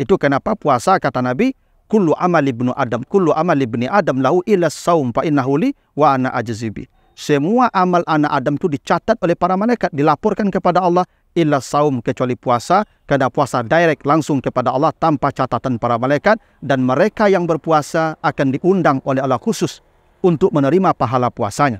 Itu kenapa puasa kata Nabi, kullu amal ibni Adam lahu illa saum fa innahu li wa ana ajzibi. Semua amal anak Adam itu dicatat oleh para malaikat, dilaporkan kepada Allah, illa saum, kecuali puasa, karena puasa direct langsung kepada Allah tanpa catatan para malaikat, dan mereka yang berpuasa akan diundang oleh Allah khusus untuk menerima pahala puasanya.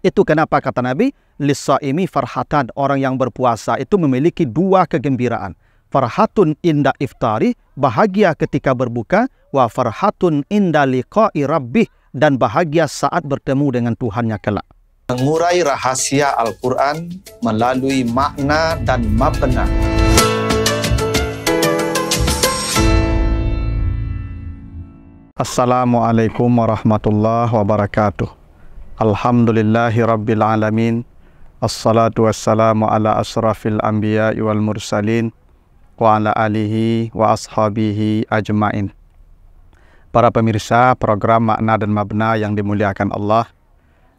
Itu kenapa kata Nabi, lis-saimi farhatan, orang yang berpuasa itu memiliki dua kegembiraan. Farhatun inda iftari, bahagia ketika berbuka, wa farhatun inda liqa'i rabbih, dan bahagia saat bertemu dengan Tuhannya kelak. Mengurai rahasia Al-Quran melalui makna dan mabna. Assalamualaikum warahmatullahi wabarakatuh. Alhamdulillahi rabbil alamin. Assalatu wassalamu ala asrafil anbiya'i wal mursalin wa ala alihi wa ashabihi ajmain. Para pemirsa program Makna dan Mabna yang dimuliakan Allah,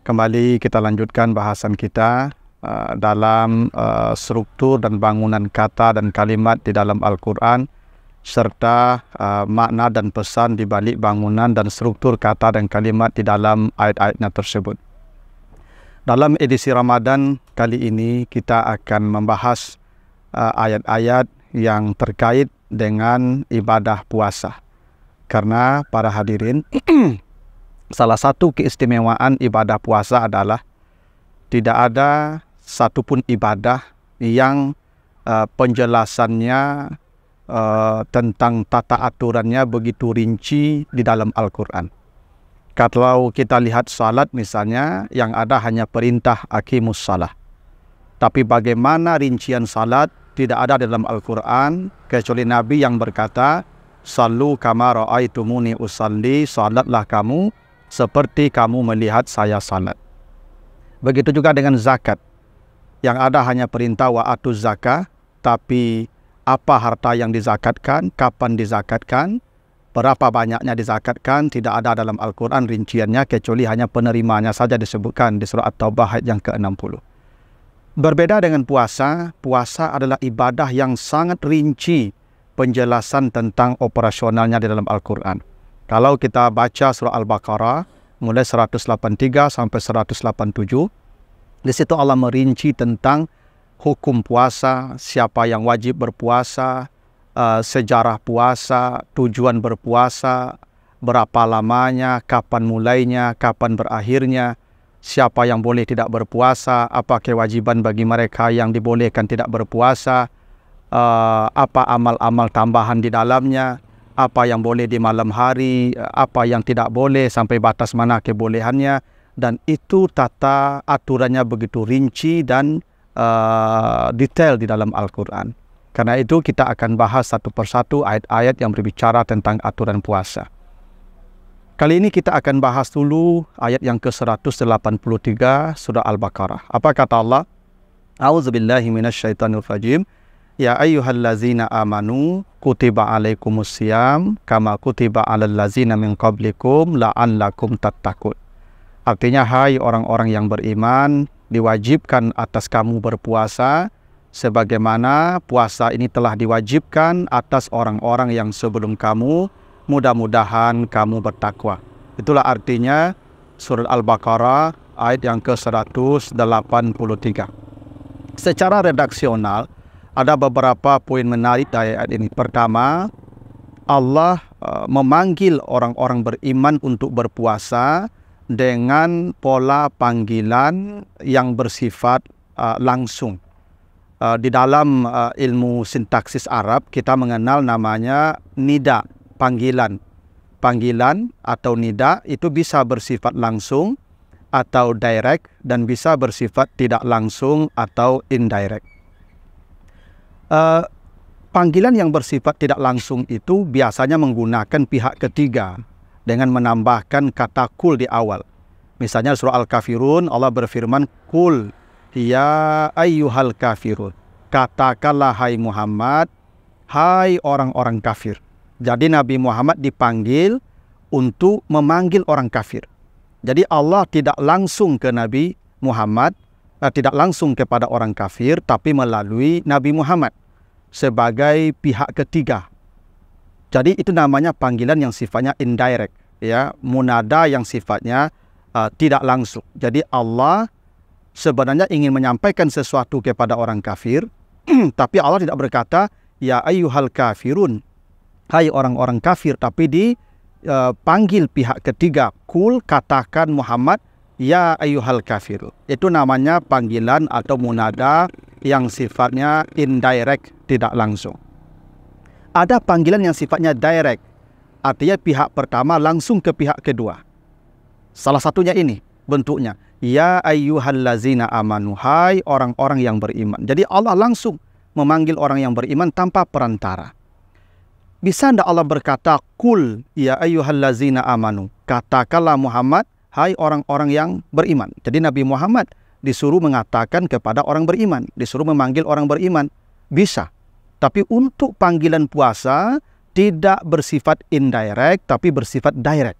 kembali kita lanjutkan bahasan kita dalam struktur dan bangunan kata dan kalimat di dalam Al-Quran, serta makna dan pesan di balik bangunan dan struktur kata dan kalimat di dalam ayat-ayatnya tersebut. Dalam edisi Ramadan kali ini kita akan membahas ayat-ayat yang terkait dengan ibadah puasa. Karena para hadirin, salah satu keistimewaan ibadah puasa adalah tidak ada satupun ibadah yang penjelasannya tentang tata aturannya begitu rinci di dalam Al-Quran. Kalau kita lihat salat misalnya, yang ada hanya perintah aqimus salah. Tapi bagaimana rincian salat tidak ada dalam Al-Quran, kecuali Nabi yang berkata, sallu kama ra'aitumuni usalli, salatlah kamu seperti kamu melihat saya salat. Begitu juga dengan zakat. Yang ada hanya perintah wa atuz zakah, tapi apa harta yang dizakatkan, kapan dizakatkan, berapa banyaknya dizakatkan, tidak ada dalam Al-Quran rinciannya, kecuali hanya penerimanya saja disebutkan di surah At-Taubah ayat yang ke-60. Berbeda dengan puasa, puasa adalah ibadah yang sangat rinci penjelasan tentang operasionalnya di dalam Al-Quran. Kalau kita baca surah Al-Baqarah, mulai 183 sampai 187, di situ Allah merinci tentang hukum puasa, siapa yang wajib berpuasa, sejarah puasa, tujuan berpuasa, berapa lamanya, kapan mulainya, kapan berakhirnya, siapa yang boleh tidak berpuasa, apa kewajiban bagi mereka yang dibolehkan tidak berpuasa, apa amal-amal tambahan di dalamnya, apa yang boleh di malam hari, apa yang tidak boleh, sampai batas mana kebolehannya, dan itu tata aturannya begitu rinci dan detail di dalam Al-Quran. Karena itu kita akan bahas satu persatu ayat-ayat yang berbicara tentang aturan puasa. Kali ini kita akan bahas dulu ayat yang ke-183 surah Al-Baqarah. Apa kata Allah? A'udzubillahi minasyaitonirrajim. Ya ayyuhallazina amanu kutiba alaikumusiyam kama kutiba alal lazina min qablikum la'allakum tattaqun. Artinya, hai orang-orang yang beriman, diwajibkan atas kamu berpuasa sebagaimana puasa ini telah diwajibkan atas orang-orang yang sebelum kamu, mudah-mudahan kamu bertakwa. Itulah artinya surah Al-Baqarah ayat yang ke-183. Secara redaksional, ada beberapa poin menarik dari ayat ini. Pertama, Allah memanggil orang-orang beriman untuk berpuasa dengan pola panggilan yang bersifat langsung. Di dalam ilmu sintaksis Arab, kita mengenal namanya nida, panggilan. Panggilan atau nida itu bisa bersifat langsung atau direct, dan bisa bersifat tidak langsung atau indirect. Panggilan yang bersifat tidak langsung itu biasanya menggunakan pihak ketiga dengan menambahkan kata kul di awal. Misalnya surah Al-Kafirun, Allah berfirman, kul ya ayyuhal kafirun, katakanlah hai Muhammad, hai orang-orang kafir. Jadi Nabi Muhammad dipanggil untuk memanggil orang kafir. Jadi Allah tidak langsung ke Nabi Muhammad, tidak langsung kepada orang kafir, tapi melalui Nabi Muhammad sebagai pihak ketiga Jadi itu namanya panggilan yang sifatnya indirect, ya, munada yang sifatnya tidak langsung. Jadi Allah sebenarnya ingin menyampaikan sesuatu kepada orang kafir, tapi Allah tidak berkata ya ayyuhal kafirun, hai orang-orang kafir, tapi dipanggil pihak ketiga, kul, katakan Muhammad ya ayyuhal kafirun. Itu namanya panggilan atau munada yang sifatnya indirect, tidak langsung. Ada panggilan yang sifatnya direct, artinya pihak pertama langsung ke pihak kedua. Salah satunya ini bentuknya, ya ayyuhallazina amanu, hai orang-orang yang beriman. Jadi Allah langsung memanggil orang yang beriman tanpa perantara. Bisa tidak Allah berkata, kul ya ayyuhallazina amanu, katakanlah Muhammad, hai orang-orang yang beriman. Jadi Nabi Muhammad disuruh mengatakan kepada orang beriman, disuruh memanggil orang beriman. Bisa. Tapi untuk panggilan puasa tidak bersifat indirect, tapi bersifat direct.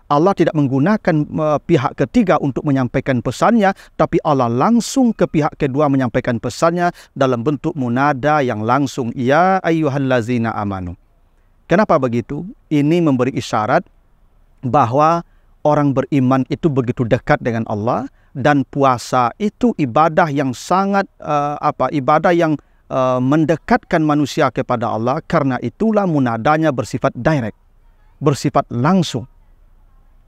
Allah tidak menggunakan pihak ketiga untuk menyampaikan pesannya, tapi Allah langsung ke pihak kedua menyampaikan pesannya dalam bentuk munada yang langsung, ya ayyuhallazina amanu. Kenapa begitu? Ini memberi isyarat bahwa orang beriman itu begitu dekat dengan Allah, dan puasa itu ibadah yang sangat ibadah yang mendekatkan manusia kepada Allah. Karena itulah munadanya bersifat direct, bersifat langsung.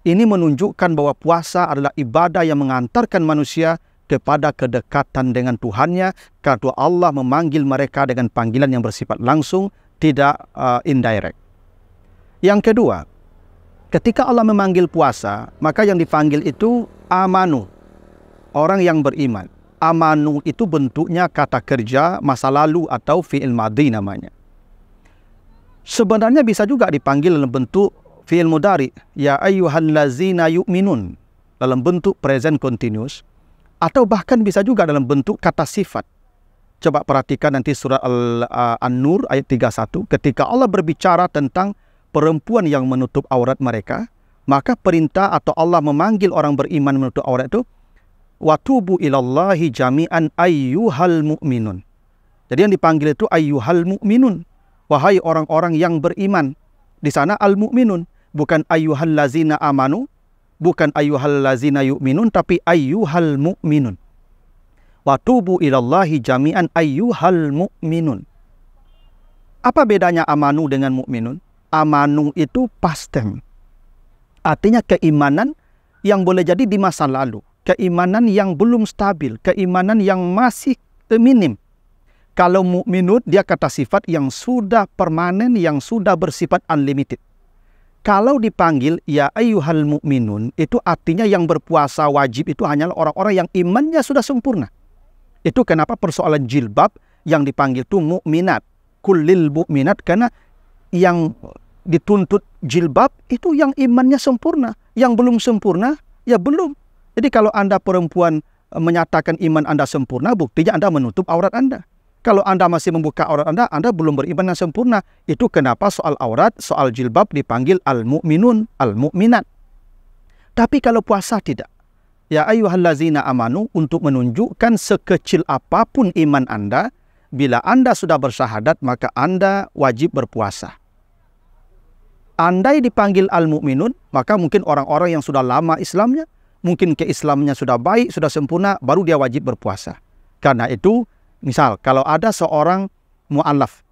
Ini menunjukkan bahwa puasa adalah ibadah yang mengantarkan manusia kepada kedekatan dengan Tuhannya, karena Allah memanggil mereka dengan panggilan yang bersifat langsung, tidak indirect. Yang kedua, ketika Allah memanggil puasa, maka yang dipanggil itu amanu, orang yang beriman. Amanu itu bentuknya kata kerja masa lalu atau fi'il madhi namanya. Sebenarnya bisa juga dipanggil dalam bentuk fi'il mudhari, ya ayyuhallazina yu'minun, dalam bentuk present continuous, atau bahkan bisa juga dalam bentuk kata sifat. Coba perhatikan nanti surah An-Nur ayat 31, ketika Allah berbicara tentang perempuan yang menutup aurat mereka, maka perintah atau Allah memanggil orang beriman menutup aurat itu, watubu ilallahi jami'an ayyuhal mu'minun. Jadi yang dipanggil itu ayyuhal mu'minun, wahai orang-orang yang beriman. Di sana al-mu'minun, bukan ayyuhal lazina amanu, bukan ayyuhal lazina yu'minun, tapi ayyuhal mu'minun. Watubu ilallahi jami'an ayyuhal mu'minun. Apa bedanya amanu dengan mu'minun? Amanu itu past tense, artinya keimanan yang boleh jadi di masa lalu, keimanan yang belum stabil, keimanan yang masih minim. Kalau mukminun, dia kata sifat yang sudah permanen, yang sudah bersifat unlimited. Kalau dipanggil ya ayyuhal mu'minun, itu artinya yang berpuasa wajib itu hanyalah orang-orang yang imannya sudah sempurna. Itu kenapa persoalan jilbab yang dipanggil itu mukminat, kullil mukminat, karena yang dituntut jilbab itu yang imannya sempurna. Yang belum sempurna, ya belum. Jadi kalau Anda perempuan menyatakan iman Anda sempurna, buktinya Anda menutup aurat Anda. Kalau Anda masih membuka aurat Anda belum beriman yang sempurna. Itu kenapa soal aurat, soal jilbab dipanggil al-mu'minun, al-mu'minat. Tapi kalau puasa tidak. Ya ayyuhallazina amanu, untuk menunjukkan sekecil apapun iman Anda, bila Anda sudah bersyahadat, maka Anda wajib berpuasa. Andai dipanggil al-mu'minun, maka mungkin orang-orang yang sudah lama Islamnya, mungkin keislamannya sudah baik, sudah sempurna, baru dia wajib berpuasa. Karena itu, misal kalau ada seorang mu'allaf,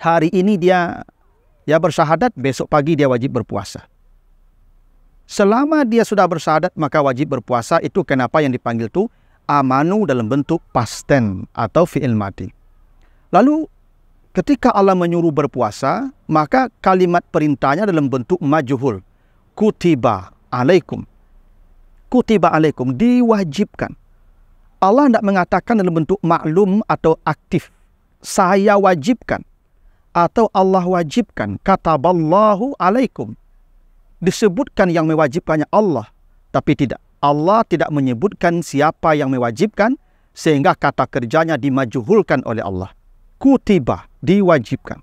hari ini dia bersyahadat, besok pagi dia wajib berpuasa. Selama dia sudah bersyahadat, maka wajib berpuasa. Itu kenapa yang dipanggil itu amanu dalam bentuk past tense atau fi'il madhi. Lalu ketika Allah menyuruh berpuasa, maka kalimat perintahnya dalam bentuk majhul. Kutiba alaikum. Kutiba alaikum, diwajibkan. Allah tidak mengatakan dalam bentuk maklum atau aktif. Saya wajibkan. Atau Allah wajibkan. Kataballahu alaikum. Disebutkan yang mewajibkannya Allah. Tapi tidak. Allah tidak menyebutkan siapa yang mewajibkan, sehingga kata kerjanya dimajhulkan oleh Allah. Kutiba, diwajibkan.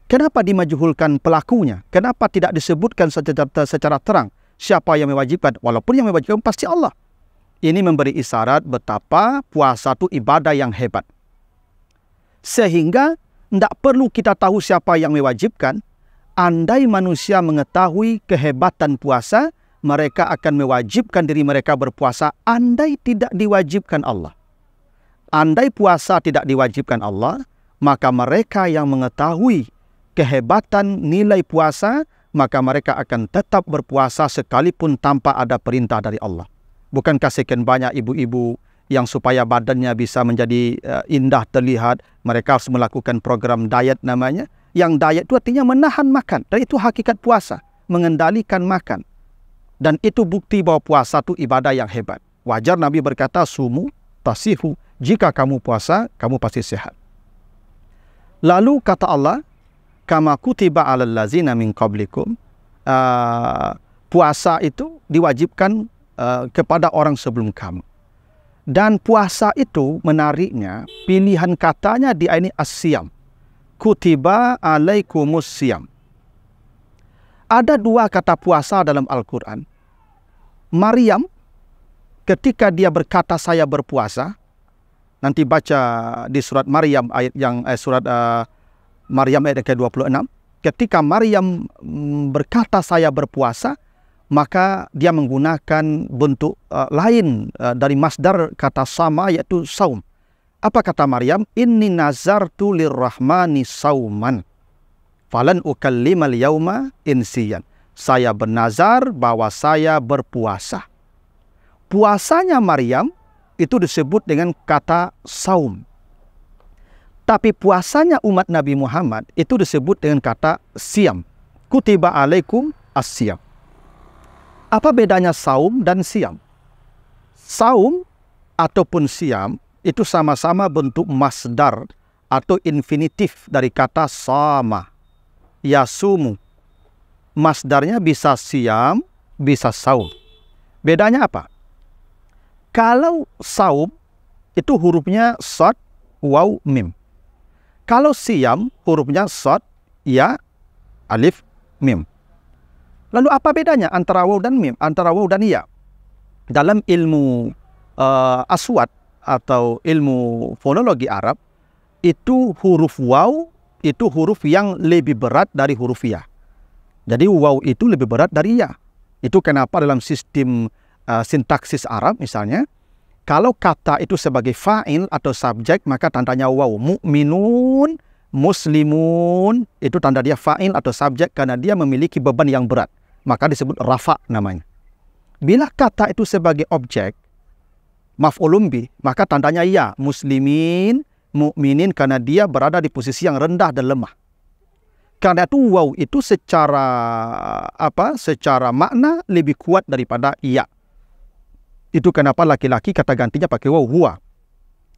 Kenapa dimajhulkan pelakunya? Kenapa tidak disebutkan secara terang siapa yang mewajibkan? Walaupun yang mewajibkan pasti Allah. Ini memberi isyarat betapa puasa itu ibadah yang hebat. Sehingga tidak perlu kita tahu siapa yang mewajibkan, andai manusia mengetahui kehebatan puasa, mereka akan mewajibkan diri mereka berpuasa andai tidak diwajibkan Allah. Andai puasa tidak diwajibkan Allah, maka mereka yang mengetahui kehebatan nilai puasa, maka mereka akan tetap berpuasa sekalipun tanpa ada perintah dari Allah. Bukankah sekian banyak ibu-ibu yang supaya badannya bisa menjadi indah terlihat, mereka harus melakukan program diet namanya. Yang diet itu artinya menahan makan. Dan itu hakikat puasa, mengendalikan makan. Dan itu bukti bahwa puasa itu ibadah yang hebat. Wajar Nabi berkata, sumu tasihu. Jika kamu puasa, kamu pasti sehat. Lalu kata Allah, kama kutiba alal lazina min qablikum. Puasa itu diwajibkan kepada orang sebelum kamu. Dan puasa itu menariknya, pilihan katanya di ini as-siyam. Kutiba alaikumus siyam. Ada dua kata puasa dalam Al-Quran. Maryam, ketika dia berkata saya berpuasa, nanti baca di surat Maryam ayat yang surat Maryam ayat ke-26. Ketika Maryam berkata saya berpuasa, maka dia menggunakan bentuk lain dari masdar kata sama, yaitu saum. Apa kata Maryam? Inni nazartu lirrahmani sauman falan ukallimal yauma insiyan. Saya bernazar bahwa saya berpuasa. Puasanya Maryam itu disebut dengan kata saum. Tapi puasanya umat Nabi Muhammad itu disebut dengan kata siyam. Kutiba alaikum as-siyam. Apa bedanya saum dan siyam? Saum ataupun siyam itu sama-sama bentuk masdar atau infinitif dari kata sama. Yasumu. Masdarnya bisa siyam, bisa saum. Bedanya apa? Kalau saum itu hurufnya shad, waw, mim. Kalau siyam hurufnya shad, ya, alif, mim. Lalu apa bedanya antara waw dan mim, antara waw dan ya? Dalam ilmu aswad atau ilmu fonologi Arab, itu huruf waw itu huruf yang lebih berat dari huruf ya. Jadi waw itu lebih berat dari ya. Itu kenapa dalam sistem sintaksis Arab misalnya, kalau kata itu sebagai fa'il atau subjek, maka tandanya waw. Mu'minun, muslimun, itu tanda dia fa'il atau subjek karena dia memiliki beban yang berat. Maka disebut rafa namanya. Bila kata itu sebagai objek, maf'ulun bih, maka tandanya ya. Muslimin, mu'minin, karena dia berada di posisi yang rendah dan lemah. Karena itu waw itu secara makna lebih kuat daripada iya. Itu kenapa laki-laki kata gantinya pakai waw huwa.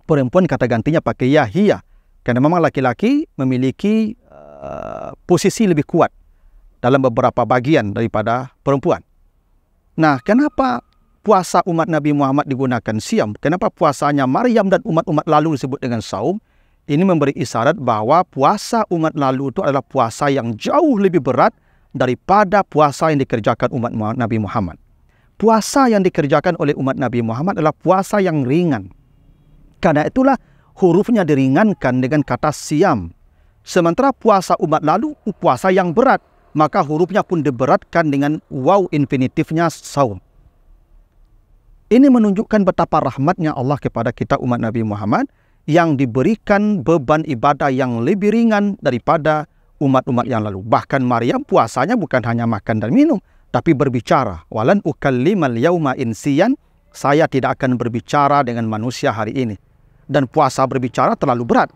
Perempuan kata gantinya pakai ya hiya. Karena memang laki-laki memiliki posisi lebih kuat dalam beberapa bagian daripada perempuan. Nah, kenapa puasa umat Nabi Muhammad digunakan siyam? Kenapa puasanya Maryam dan umat-umat lalu disebut dengan saum? Ini memberi isyarat bahwa puasa umat lalu itu adalah puasa yang jauh lebih berat daripada puasa yang dikerjakan umat Nabi Muhammad. Puasa yang dikerjakan oleh umat Nabi Muhammad adalah puasa yang ringan. Karena itulah hurufnya diringankan dengan kata siyam. Sementara puasa umat lalu puasa yang berat, maka hurufnya pun diberatkan dengan waw infinitifnya saum. Ini menunjukkan betapa rahmatnya Allah kepada kita umat Nabi Muhammad yang diberikan beban ibadah yang lebih ringan daripada umat-umat yang lalu. Bahkan Maryam puasanya bukan hanya makan dan minum, tapi berbicara. Walan ukallimal yauma insiyan, saya tidak akan berbicara dengan manusia hari ini. Dan puasa berbicara terlalu berat.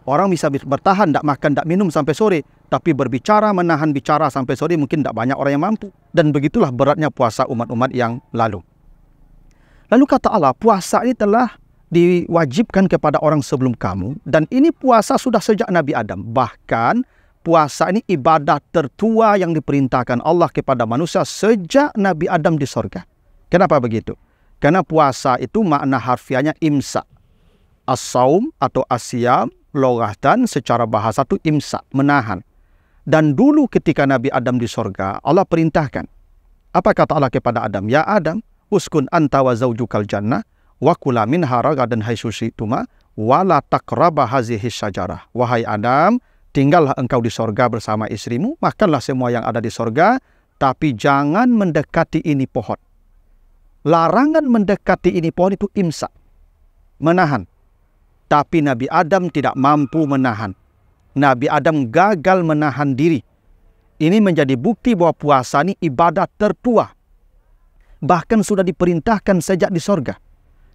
Orang bisa bertahan, tidak makan, tidak minum sampai sore. Tapi berbicara, menahan bicara sampai sore mungkin tidak banyak orang yang mampu. Dan begitulah beratnya puasa umat-umat yang lalu. Lalu kata Allah, puasa ini telah diwajibkan kepada orang sebelum kamu. Dan ini puasa sudah sejak Nabi Adam. Bahkan puasa ini ibadah tertua yang diperintahkan Allah kepada manusia sejak Nabi Adam di sorga. Kenapa begitu? Karena puasa itu makna harfiahnya imsak. As-saum atau asyam, loghatan secara bahasa itu imsak, menahan. Dan dulu ketika Nabi Adam di sorga, Allah perintahkan. Apa kata Allah kepada Adam? Ya Adam, uskun anta wa zawjukal jannah, wa kula minha ragadan haitsu syi'tuma, wa la taqraba hazihi syajarah. Wahai Adam, tinggallah engkau di sorga bersama istrimu, makanlah semua yang ada di sorga, tapi jangan mendekati ini pohon. Larangan mendekati ini pohon itu imsak, menahan. Tapi Nabi Adam tidak mampu menahan. Nabi Adam gagal menahan diri. Ini menjadi bukti bahwa puasa ini ibadah tertua. Bahkan sudah diperintahkan sejak di sorga.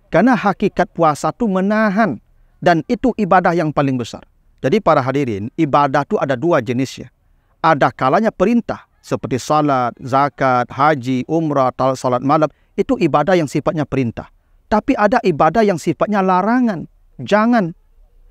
Karena hakikat puasa itu menahan. Dan itu ibadah yang paling besar. Jadi para hadirin, ibadah itu ada dua jenisnya. Ada kalanya perintah. Seperti salat, zakat, haji, umrah, salat malam. Itu ibadah yang sifatnya perintah. Tapi ada ibadah yang sifatnya larangan. Jangan.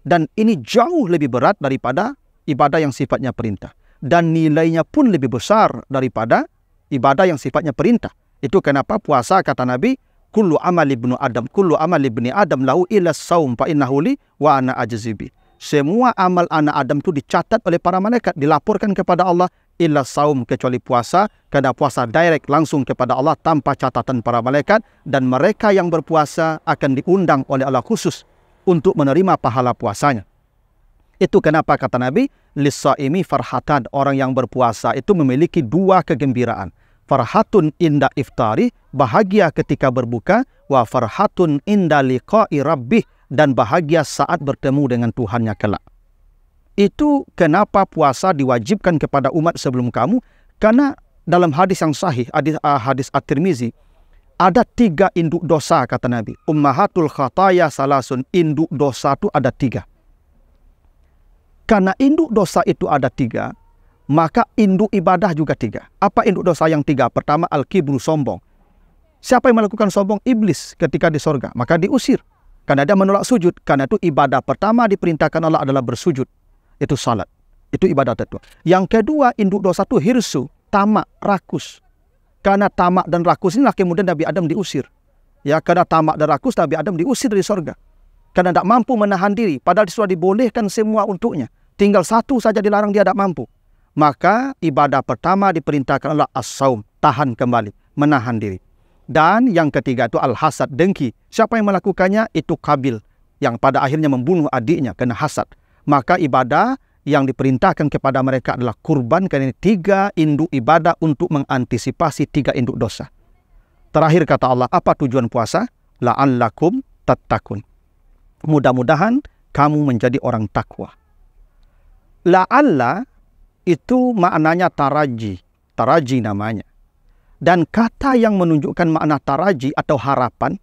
Dan ini jauh lebih berat daripada ibadah yang sifatnya perintah. Dan nilainya pun lebih besar daripada ibadah yang sifatnya perintah. Itu kenapa puasa kata Nabi, kullu amal ibnu Adam lahu illa saum fa innahu li wa ana ajzibi. Semua amal anak Adam itu dicatat oleh para malaikat, dilaporkan kepada Allah, illa saum, kecuali puasa, karena puasa direct langsung kepada Allah tanpa catatan para malaikat, dan mereka yang berpuasa akan diundang oleh Allah khusus untuk menerima pahala puasanya. Itu kenapa kata Nabi, lis-shaimi farhatan, orang yang berpuasa itu memiliki dua kegembiraan. Farhatun inda iftari, bahagia ketika berbuka, wa farhatun inda liqa'i rabbih, dan bahagia saat bertemu dengan Tuhannya kelak. Itu kenapa puasa diwajibkan kepada umat sebelum kamu, karena dalam hadis yang sahih, hadis At-Tirmizi, ada 3 induk dosa kata Nabi. Ummahatul khataya salasun, induk dosa itu ada 3. Karena induk dosa itu ada 3, maka induk ibadah juga 3. Apa induk dosa yang 3? Pertama, al-kibru, sombong. Siapa yang melakukan sombong? Iblis ketika di sorga. Maka diusir. Karena dia menolak sujud. Karena itu ibadah pertama diperintahkan Allah adalah bersujud. Itu salat. Itu ibadah tertua. Yang kedua, induk dosa itu hirsu, tamak, rakus. Karena tamak dan rakus inilah kemudian Nabi Adam diusir. Ya, karena tamak dan rakus Nabi Adam diusir dari sorga. Karena tidak mampu menahan diri. Padahal sudah dibolehkan semua untuknya. Tinggal satu saja dilarang, dia tidak mampu. Maka ibadah pertama diperintahkan Allah as-saum, tahan kembali, menahan diri. Dan yang ketiga itu al-hasad, dengki. Siapa yang melakukannya? Itu Qabil, yang pada akhirnya membunuh adiknya kena hasad. Maka ibadah yang diperintahkan kepada mereka adalah kurban, karena 3 induk ibadah untuk mengantisipasi 3 induk dosa. Terakhir kata Allah, apa tujuan puasa? La'allakum tattaqun. Mudah-mudahan kamu menjadi orang takwa. La'alla itu maknanya taraji. Taraji namanya. Dan kata yang menunjukkan makna taraji atau harapan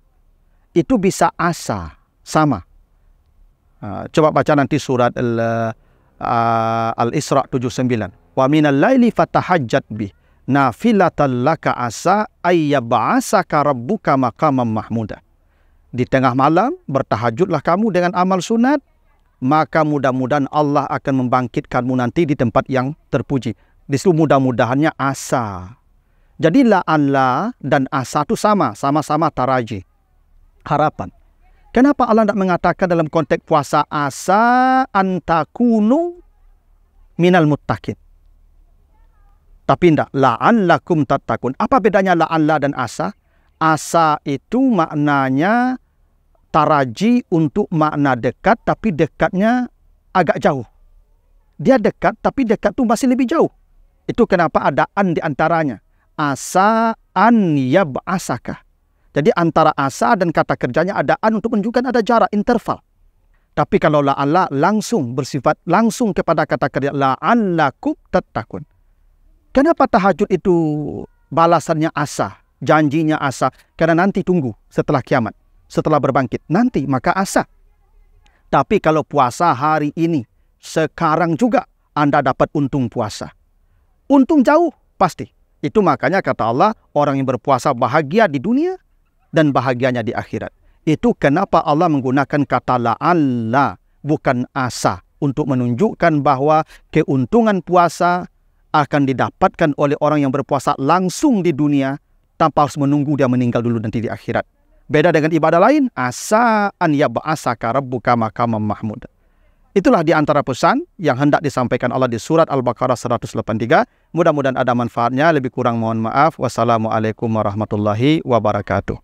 itu bisa asa, sama. Coba baca nanti surat Al-Isra 79. Wa minal laili fatahajjat bih nafilatan laka asa ayyab'asaka rabbuka maqaman mahmuda. Di tengah malam bertahajudlah kamu dengan amal sunat, maka mudah-mudahan Allah akan membangkitkanmu nanti di tempat yang terpuji. Di situ mudah-mudahannya asa. Jadi la'alla dan asa itu sama-sama taraji, harapan. Kenapa Allah tidak mengatakan dalam konteks puasa asa antakunu minal muttaqin? Tapi tidak, la'allakum tattaqun. Apa bedanya la'alla dan asa? Asa itu maknanya taraji untuk makna dekat, tapi dekatnya agak jauh. Dia dekat, tapi dekat itu masih lebih jauh. Itu kenapa ada an di antaranya. Asa an yab'asaka. Jadi antara asa dan kata kerjanya ada an untuk menunjukkan ada jarak, interval. Tapi kalau la'alla langsung bersifat langsung kepada kata kerja la'allakum tattaqun. Kenapa tahajud itu balasannya asa, janjinya asa? Karena nanti tunggu setelah kiamat, setelah berbangkit. Nanti maka asa. Tapi kalau puasa hari ini, sekarang juga Anda dapat untung puasa. Untung jauh pasti. Itu makanya kata Allah, orang yang berpuasa bahagia di dunia dan bahagianya di akhirat. Itu kenapa Allah menggunakan kata la'alla, bukan asa, untuk menunjukkan bahwa keuntungan puasa akan didapatkan oleh orang yang berpuasa langsung di dunia tanpa harus menunggu dia meninggal dulu nanti di akhirat. Beda dengan ibadah lain, asa an yab'asaka rabbuka maqaman mahmuda. Itulah di antara pesan yang hendak disampaikan Allah di surat Al-Baqarah 183. Mudah-mudahan ada manfaatnya. Lebih kurang mohon maaf. Wassalamualaikum warahmatullahi wabarakatuh.